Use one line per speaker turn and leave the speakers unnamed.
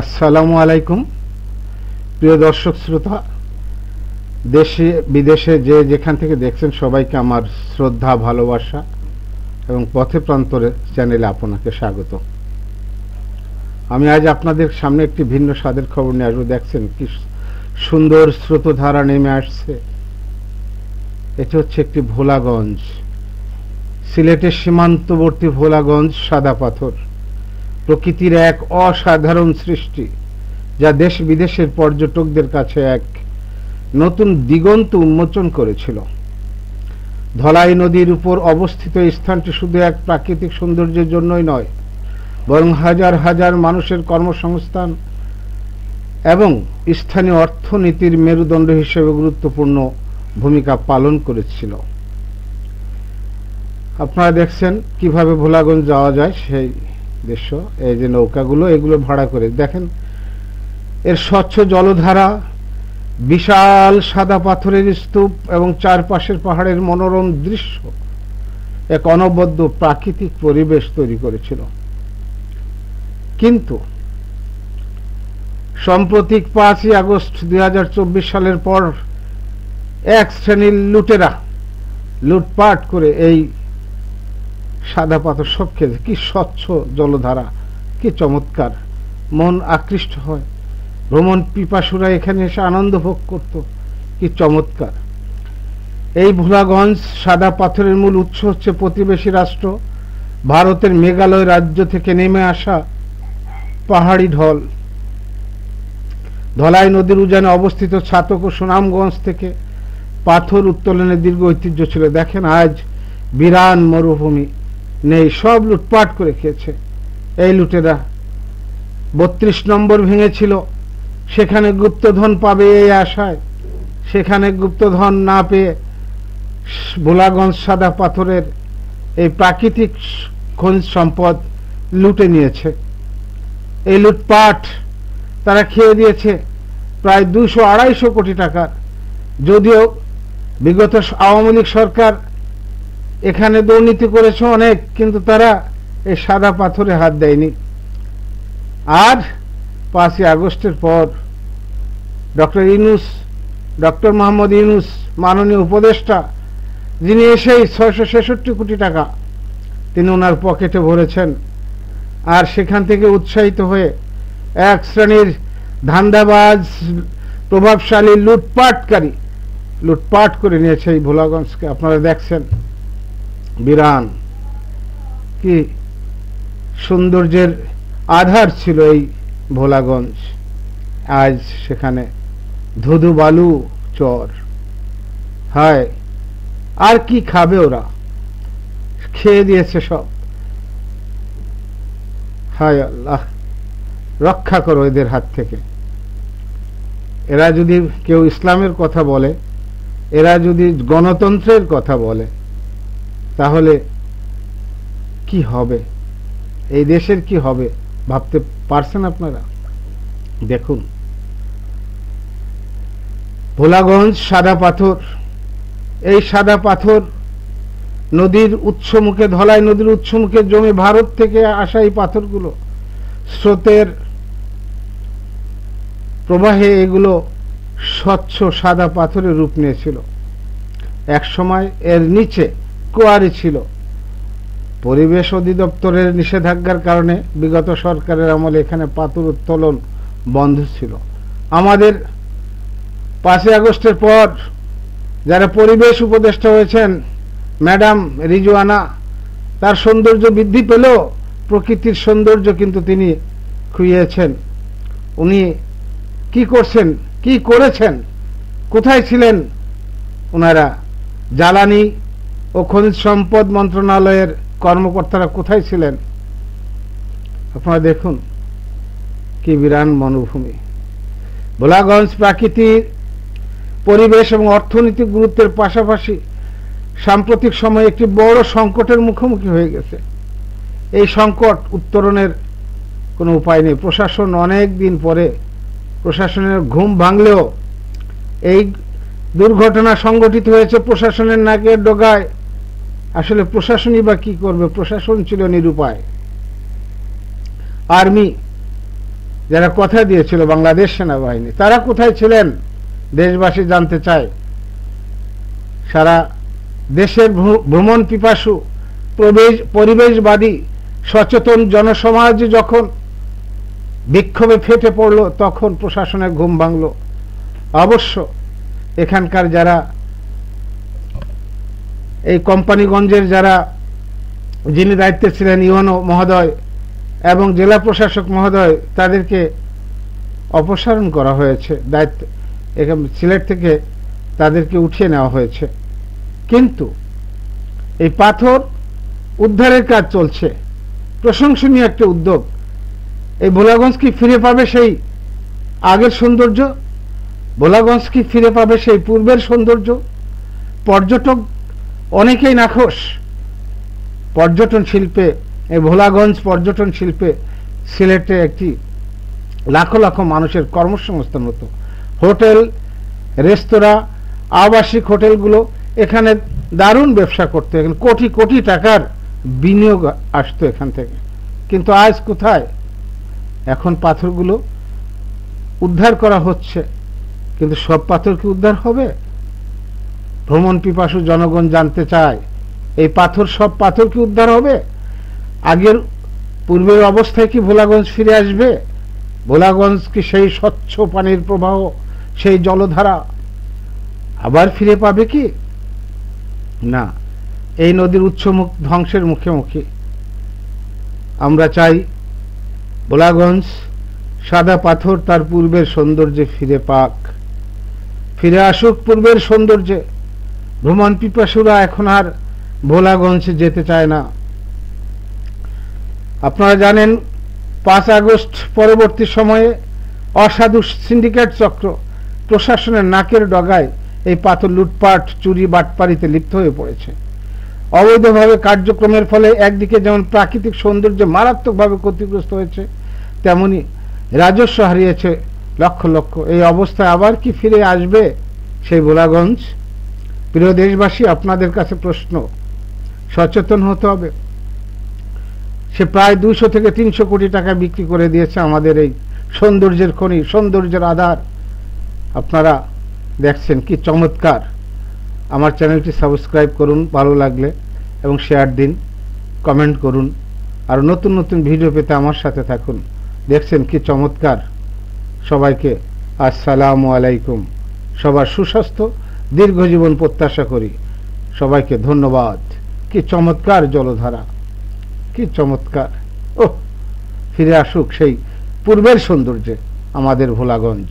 আসসালামু আলাইকুম প্রিয় দর্শক শ্রোতা, দেশে বিদেশে যে যেখান থেকে দেখছেন সবাইকে আমার শ্রদ্ধা ভালোবাসা এবং পথে প্রান্তরে চ্যানেলে আপনাকে স্বাগত। আমি আজ আপনাদের সামনে একটি ভিন্ন স্বাদের খবর নিয়ে আসবো। দেখছেন কি সুন্দর স্রোতধারা নেমে আসছে। এটি হচ্ছে একটি ভোলাগঞ্জ, সিলেটের সীমান্তবর্তী ভোলাগঞ্জ। সাদা পাথর প্রকৃতির এক অসাধারণ সৃষ্টি, যা দেশ বিদেশের পর্যটকদের কাছে এক নতুন দিগন্ত উন্মোচন করেছিল। ধলাই নদীর উপর অবস্থিত এই স্থানটি শুধু এক প্রাকৃতিক সৌন্দর্যের জন্যই নয়, বরং হাজার হাজার মানুষের কর্মসংস্থান এবং স্থানীয় অর্থনীতির মেরুদণ্ড হিসেবে গুরুত্বপূর্ণ ভূমিকা পালন করেছিল। আপনারা দেখছেন কিভাবে ভোলাগঞ্জ যাওয়া যায় সেই দৃশ্য। এই যে নৌকাগুলো, এগুলো ভাড়া করে দেখেন। এর স্বচ্ছ জলধারা, বিশাল সাদা পাথরের স্তূপ এবং চারপাশের পাহাড়ের মনোরম দৃশ্য এক অনবদ্য প্রাকৃতিক পরিবেশ তৈরি করেছিল। কিন্তু সাম্প্রতিক 5ই আগস্ট 2024 সালের পর এক শ্রেণীর লুটেরা লুটপাট করে এই সাদা পাথর সব খেয়েছে। কি স্বচ্ছ জলধারা, কি চমৎকার, মন আকৃষ্ট হয়। ভ্রমণ পিপাসুরা এখানে এসে আনন্দ ভোগ করত। কি চমৎকার! এই ভোলাগঞ্জ সাদা পাথরের মূল উৎস হচ্ছে প্রতিবেশী রাষ্ট্র ভারতের মেঘালয় রাজ্য থেকে নেমে আসা পাহাড়ি ঢল। ধলাই নদীর উজানে অবস্থিত ছাতক ও সুনামগঞ্জ থেকে পাথর উত্তোলনের দীর্ঘ ঐতিহ্য ছিল। দেখেন আজ বিরান মরুভূমি নেই, সব লুটপাট করে খেয়েছে এই লুটেরা। 32 নম্বর ভেঙেছিল, সেখানে গুপ্তধন পাবে এই আশায়, সেখানে গুপ্তধন না পেয়ে ভোলাগঞ্জ সাদা পাথরের এই প্রাকৃতিক খনিজ সম্পদ লুটে নিয়েছে। এই লুটপাট তারা খেয়ে দিয়েছে প্রায় 200-250 কোটি টাকার। যদিও বিগত আওয়ামী লীগ সরকার এখানে দুর্নীতি করেছে অনেক, কিন্তু তারা এই সাদা পাথরে হাত দেয়নি। আর 5ই আগস্টের পর ডক্টর মোহাম্মদ ইউনূস মাননীয় উপদেষ্টা, যিনি এসেই 666 কোটি টাকা তিনি ওনার পকেটে ভরেছেন। আর সেখান থেকে উৎসাহিত হয়ে এক শ্রেণীর ধান্দাবাজ প্রভাবশালী লুটপাটকারী লুটপাট করে নিয়েছে এই ভোলাগঞ্জকে। আপনারা দেখছেন বিরান, কি সৌন্দর্যের আধার ছিল এই ভোলাগঞ্জ। আজ সেখানে ধুধু বালু চর। হায়, আর কি খাবে ওরা? খেয়ে দিয়েছে সব। হায় আল্লাহ, রক্ষা করো এদের হাত থেকে। এরা যদি কেউ ইসলামের কথা বলে, এরা যদি গণতন্ত্রের কথা বলে, তাহলে কি হবে? এই দেশের কি হবে ভাবতে পারছেন আপনারা? দেখুন ভোলাগঞ্জ সাদা পাথর। এই সাদা পাথর নদীর উৎসমুখে, ধলাই নদীর উৎসমুখে জমে ভারত থেকে আসা এই পাথরগুলো স্রোতের প্রবাহে এগুলো স্বচ্ছ সাদা পাথরের রূপ নিয়েছিল। এক সময় এর নিচে কোয়ারি ছিল। পরিবেশ অধিদপ্তরের নিষেধাজ্ঞার কারণে বিগত সরকারের আমলে এখানে পাথর উত্তোলন বন্ধ ছিল। আমাদের 5ই আগস্টের পর যারা পরিবেশ উপদেষ্টা হয়েছেন, ম্যাডাম রিজওয়ানা, তার সৌন্দর্য বৃদ্ধি পেল, প্রকৃতির সৌন্দর্য কিন্তু তিনি খুইয়েছেন। উনি কি করছেন, কি করেছেন, কোথায় ছিলেন ওনারা? জ্বালানি ও খনিজ সম্পদ মন্ত্রণালয়ের কর্মকর্তারা কোথায় ছিলেন? আপনারা দেখুন কি বিরান মরুভূমি। ভোলাগঞ্জ প্রাকৃতিক, পরিবেশ এবং অর্থনৈতিক গুরুত্বের পাশাপাশি সাম্প্রতিক সময়ে একটি বড় সংকটের মুখোমুখি হয়ে গেছে। এই সংকট উত্তরণের কোনো উপায় নেই। প্রশাসন অনেক দিন পরে প্রশাসনের ঘুম ভাঙলেও এই দুর্ঘটনা সংঘটিত হয়েছে প্রশাসনের নাকের ডগায়। আসলে প্রশাসনই বা কি করবে? প্রশাসন ছিল নিরুপায়। আর্মি যারা কথা দিয়েছিল বাংলাদেশ সেনাবাহিনী, তারা কোথায় ছিলেন দেশবাসী জানতে চায়। সারা দেশের ভ্রমণ পিপাসু পরিবেশবাদী সচেতন জনসমাজ যখন বিক্ষোভে ফেটে পড়ল, তখন প্রশাসনের ঘুম ভাঙল। অবশ্য এখানকার যারা এই কোম্পানিগঞ্জের যারা যিনি দায়িত্বে ছিলেন ইউএনও মহোদয় এবং জেলা প্রশাসক মহোদয়, তাদেরকে অপসারণ করা হয়েছে দায়িত্ব, এখানে সিলেট থেকে তাদেরকে উঠিয়ে নেওয়া হয়েছে। কিন্তু এই পাথর উদ্ধারের কাজ চলছে, প্রশংসনীয় একটা উদ্যোগ। এই ভোলাগঞ্জ কি ফিরে পাবে সেই আগের সৌন্দর্য? ভোলাগঞ্জ কি ফিরে পাবে সেই পূর্বের সৌন্দর্য? পর্যটক অনেকেই নাখোশ পর্যটন শিল্পে। এই ভোলাগঞ্জ পর্যটন শিল্পে সিলেটে একটি লাখো লাখো মানুষের কর্মসংস্থান হতো। হোটেল, রেস্তোরাঁ, আবাসিক হোটেলগুলো এখানে দারুণ ব্যবসা করতো, এখানে কোটি কোটি টাকার বিনিয়োগ আসতো এখান থেকে। কিন্তু আজ কোথায়? এখন পাথরগুলো উদ্ধার করা হচ্ছে, কিন্তু সব পাথর কি উদ্ধার হবে? ভ্রমণ পিপাসু জনগণ জানতে চায়, এই পাথর, সব পাথর কি উদ্ধার হবে? আগের পূর্বের অবস্থায় কি ভোলাগঞ্জ ফিরে আসবে? ভোলাগঞ্জ কি সেই স্বচ্ছ পানির প্রবাহ, সেই জলধারা আবার ফিরে পাবে কি? না, এই নদীর উৎসমুখ ধ্বংসের মুখোমুখি। আমরা চাই ভোলাগঞ্জ সাদা পাথর তার পূর্বের সৌন্দর্যে ফিরে পাক, ফিরে আসুক পূর্বের সৌন্দর্যে। ভ্রমণ পিপাসুরা এখন আর ভোলাগঞ্জে যেতে চায় না। আপনারা জানেন 5 আগস্ট পরবর্তী সময়ে অসাধু সিন্ডিকেট চক্র প্রশাসনের নাকের ডগায় এই পাথর লুটপাট, চুরি, বাটপাড়িতে লিপ্ত হয়ে পড়েছে। অবৈধভাবে কার্যক্রমের ফলে একদিকে যেমন প্রাকৃতিক সৌন্দর্য মারাত্মকভাবে ক্ষতিগ্রস্ত হয়েছে, তেমনি রাজস্ব হারিয়েছে লক্ষ লক্ষ। এই অবস্থায় আবার কি ফিরে আসবে সেই ভোলাগঞ্জ? প্রিয় দেশবাসী, আপনাদের কাছে প্রশ্ন, সচেতন হতে হবে। সে প্রায় 200 থেকে 300 কোটি টাকা বিক্রি করে দিয়েছে আমাদের এই সৌন্দর্যের খনি, সৌন্দর্যের আধার। আপনারা দেখছেন কি চমৎকার। আমার চ্যানেলটি সাবস্ক্রাইব করুন ভালো লাগলে, এবং শেয়ার দিন, কমেন্ট করুন। আর নতুন নতুন ভিডিও পেতে আমার সাথে থাকুন। দেখছেন কি চমৎকার। সবাইকে আসসালামু আলাইকুম। সবার সুস্বাস্থ্য, দীর্ঘ জীবন প্রত্যাশা করি। সবাইকে ধন্যবাদ। কি চমৎকার জলধারা, কি চমৎকার। ও, ফিরে আসুক সেই পূর্বের সৌন্দর্যে আমাদের ভোলাগঞ্জ।